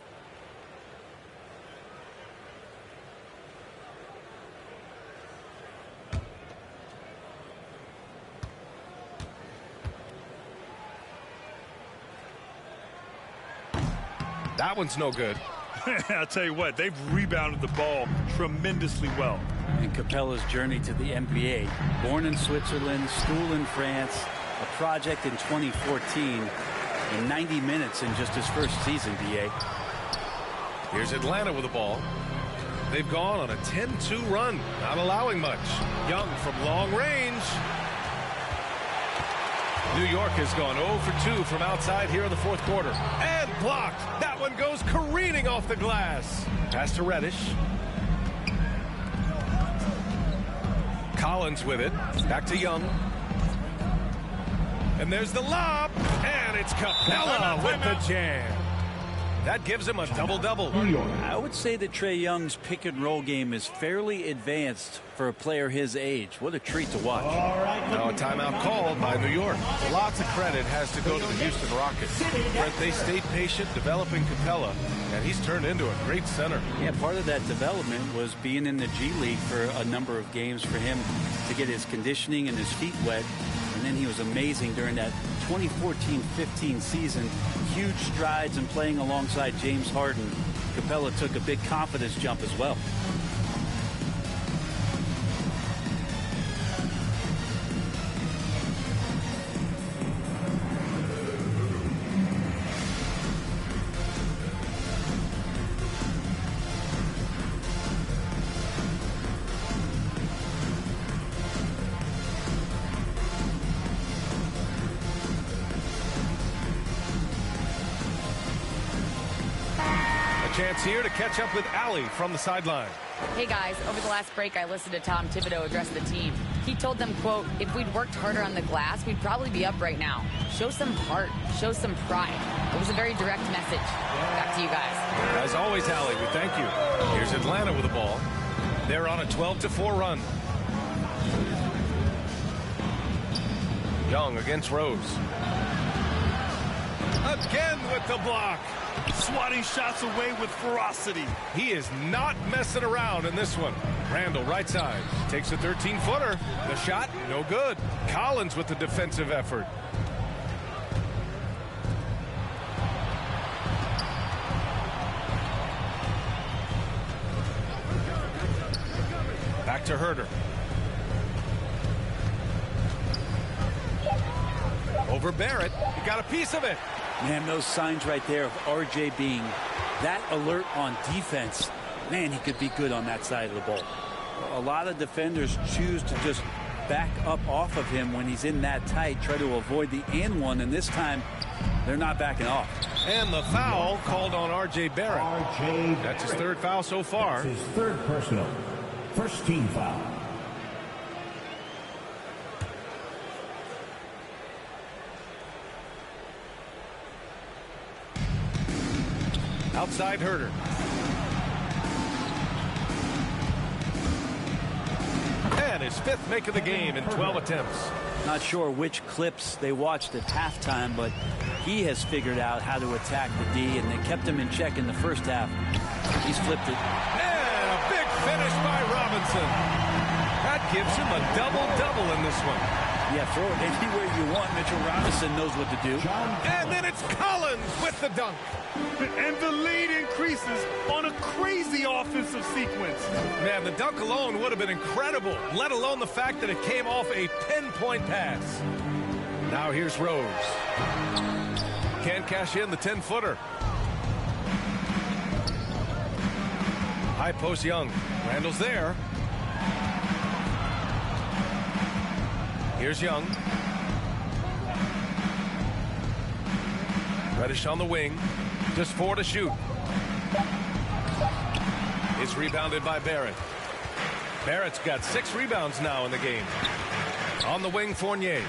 That one's no good. I'll tell you what, they've rebounded the ball tremendously well. And Capella's journey to the NBA. Born in Switzerland, school in France, a project in 2014, in 90 minutes in just his first season, BA. Here's Atlanta with the ball. They've gone on a 10-2 run, not allowing much. Young from long range. New York has gone 0 for 2 from outside here in the fourth quarter. And blocked. That one goes careening off the glass. Pass to Reddish. Collins with it. Back to Young. And there's the lob. And it's Capella with the jam. That gives him a double-double. I would say that Trae Young's pick-and-roll game is fairly advanced for a player his age. What a treat to watch. Now a timeout called by New York. Lots of credit has to go to the Houston Rockets. Brent, they stayed patient developing Capella, and he's turned into a great center. Yeah, part of that development was being in the G League for a number of games for him to get his conditioning and his feet wet. And then he was amazing during that 2014-15 season. Huge strides and playing alongside James Harden. Capella took a big confidence jump as well. Chance here to catch up with Allie from the sideline. Hey guys, over the last break I listened to Tom Thibodeau address the team. He told them, quote, if we'd worked harder on the glass, we'd probably be up right now. Show some heart, show some pride. It was a very direct message. Back to you guys. As always, Allie, we thank you. Here's Atlanta with the ball. They're on a 12-4 run. Young against Rose. Again with the block. Swatting shots away with ferocity. He is not messing around in this one. Randall, right side, takes a 13-footer. The shot, no good. Collins with the defensive effort. Back to Herder. Over Barrett. He got a piece of it. Man, those signs right there of RJ being that alert on defense. Man, he could be good on that side of the ball. A lot of defenders choose to just back up off of him when he's in that tight, try to avoid the and one, and this time they're not backing off. And the foul called on RJ Barrett. That's his third foul so far. That's his third personal. First team foul. Outside Herder. And his fifth make of the game in 12 attempts. Not sure which clips they watched at halftime, but he has figured out how to attack the D, and they kept him in check in the first half. He's flipped it. And a big finish by Robinson. That gives him a double-double in this one. Yeah, throw it anywhere you want. Mitchell Robinson knows what to do. And then it's Collins with the dunk. And the lead increases on a crazy offensive sequence. Man, the dunk alone would have been incredible, let alone the fact that it came off a 10-point pass. Now here's Rose. Can't cash in the 10-footer. High post Young. Randall's there. Here's Young. Reddish on the wing. Just 4 to shoot. It's rebounded by Barrett. Barrett's got 6 rebounds now in the game. On the wing, Fournier.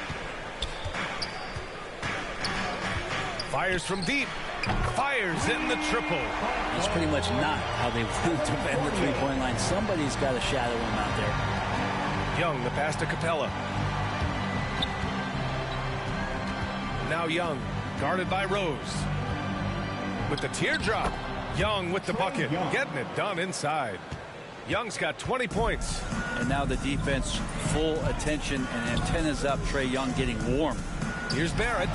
Fires from deep. Fires in the triple. That's pretty much not how they want to defend the three-point line. Somebody's got to shadow him out there. Young, the pass to Capella. Now Young, guarded by Rose. With the teardrop. Young with the bucket. Getting it done inside. Young's got 20 points. And now the defense, full attention and antennas up. Trae Young getting warm. Here's Barrett.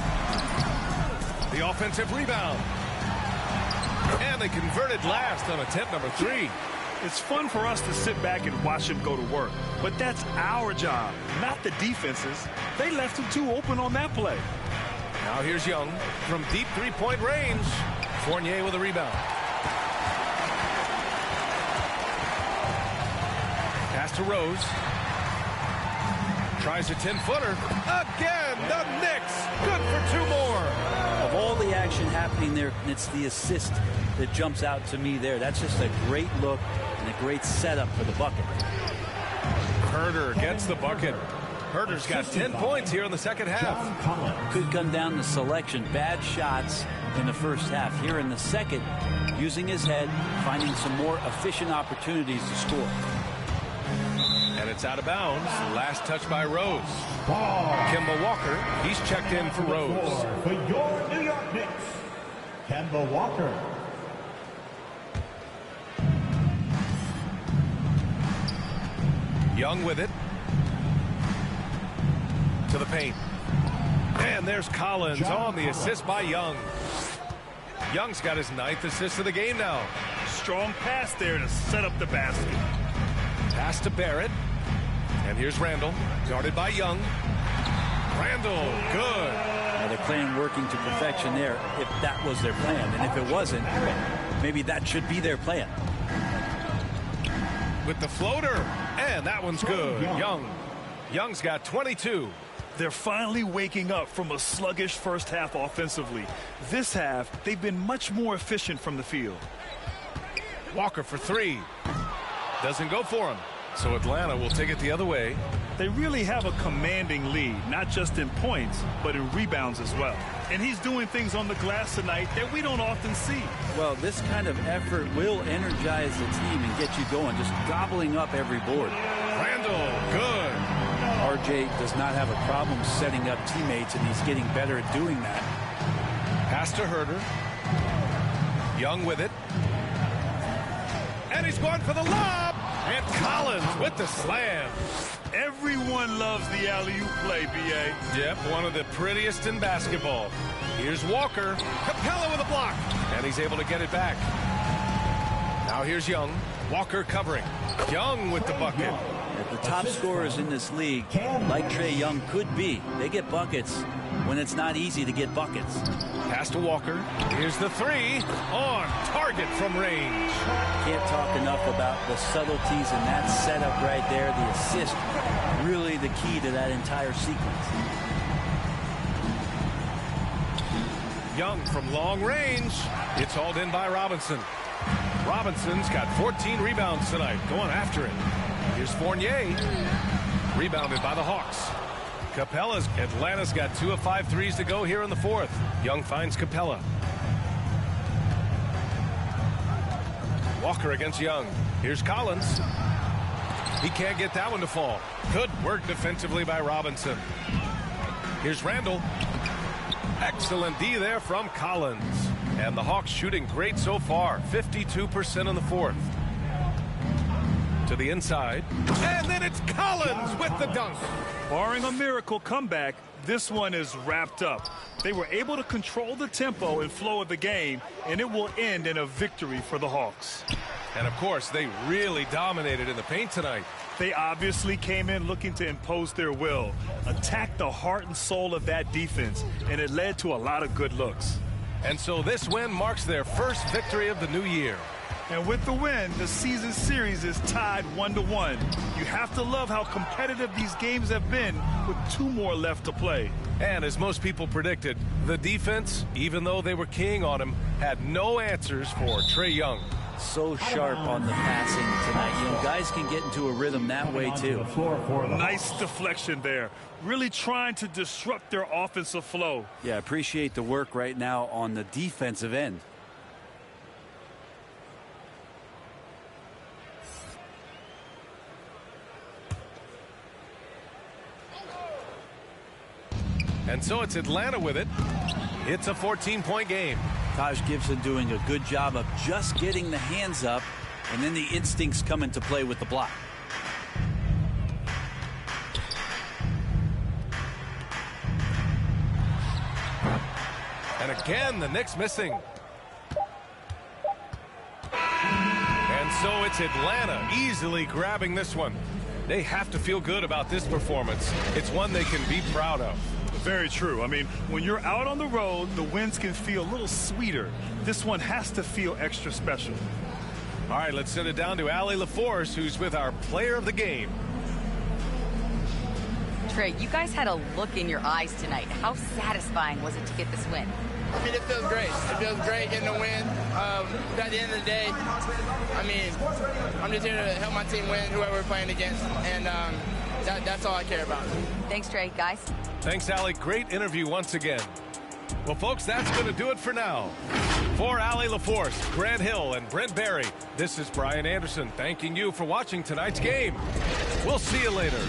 The offensive rebound. And they converted last on attempt number 3. It's fun for us to sit back and watch him go to work. But that's our job, not the defense's. They left him too open on that play. Now here's Young from deep three-point range. Fournier with a rebound. Pass to Rose. Tries a 10-footer. Again, the Knicks. Good for 2 more. Of all the action happening there, it's the assist that jumps out to me there. That's just a great look and a great setup for the bucket. Herder gets the bucket. Herder's got 10 points here in the second half. Could come down to selection. Bad shots in the first half. Here in the second, using his head, finding some more efficient opportunities to score. And it's out of bounds. Last touch by Rose. Kemba Walker, he's checked in for Rose. For your New York Knicks, Kemba Walker. Young with it. To the paint. And there's Collins on the assist by Young. Young's got his 9th assist of the game now. Strong pass there to set up the basket. Pass to Barrett. And here's Randall, guarded by Young. Randall, good. Now their plan working to perfection there, if that was their plan. And if it wasn't, maybe that should be their plan. With the floater, and that one's good. Young's got 22. They're finally waking up from a sluggish first half offensively. This half, they've been much more efficient from the field. Walker for 3. Doesn't go for him. So Atlanta will take it the other way. They really have a commanding lead, not just in points, but in rebounds as well. And he's doing things on the glass tonight that we don't often see. Well, this kind of effort will energize the team and get you going, just gobbling up every board. Randall, good. RJ does not have a problem setting up teammates, and he's getting better at doing that. Pass to Herder. Young with it. And he's going for the lob. And Collins with the slam. Everyone loves the alley-oop play, B.A. Yep, one of the prettiest in basketball. Here's Walker. Capella with a block. And he's able to get it back. Now here's Young. Walker covering. Young with the bucket. The top scorers in this league, like Trae Young could be, they get buckets when it's not easy to get buckets. Pass to Walker. Here's the 3 on target from range. Can't talk enough about the subtleties in that setup right there. The assist, really the key to that entire sequence. Young from long range. It's hauled in by Robinson. Robinson's got 14 rebounds tonight, going after it. Here's Fournier. Rebounded by the Hawks. Atlanta's got 2 of 5 threes to go here in the 4th. Young finds Capella. Walker against Young. Here's Collins. He can't get that one to fall. Good work defensively by Robinson. Here's Randall. Excellent D there from Collins. And the Hawks shooting great so far. 52% in the 4th. To the inside. And then it's Collins with the dunk. Barring a miracle comeback, this one is wrapped up. They were able to control the tempo and flow of the game, and it will end in a victory for the Hawks. And, of course, they really dominated in the paint tonight. They obviously came in looking to impose their will, attack the heart and soul of that defense, and it led to a lot of good looks. And so this win marks their first victory of the new year. And with the win, the season series is tied 1-1. You have to love how competitive these games have been with 2 more left to play. And as most people predicted, the defense, even though they were keying on him, had no answers for Trae Young. So sharp on the passing tonight. You know, guys can get into a rhythm that way too. Nice deflection there. Really trying to disrupt their offensive flow. Yeah, appreciate the work right now on the defensive end. And so it's Atlanta with it. It's a 14-point game. Taj Gibson doing a good job of just getting the hands up, and then the instincts come into play with the block. And again, the Knicks missing. And so it's Atlanta easily grabbing this one. They have to feel good about this performance. It's one they can be proud of. Very true. I mean, when you're out on the road, the wins can feel a little sweeter. This one has to feel extra special. All right, let's send it down to Allie LaForce, who's with our player of the game. Trae, you guys had a look in your eyes tonight. How satisfying was it to get this win? I mean, it feels great. It feels great getting a win. But at the end of the day, I mean, I'm just here to help my team win, whoever we're playing against, and that's all I care about. Thanks, Trae. Guys. Thanks, Allie. Great interview once again. Well, folks, that's going to do it for now. For Allie LaForce, Grant Hill, and Brent Barry, this is Brian Anderson thanking you for watching tonight's game. We'll see you later.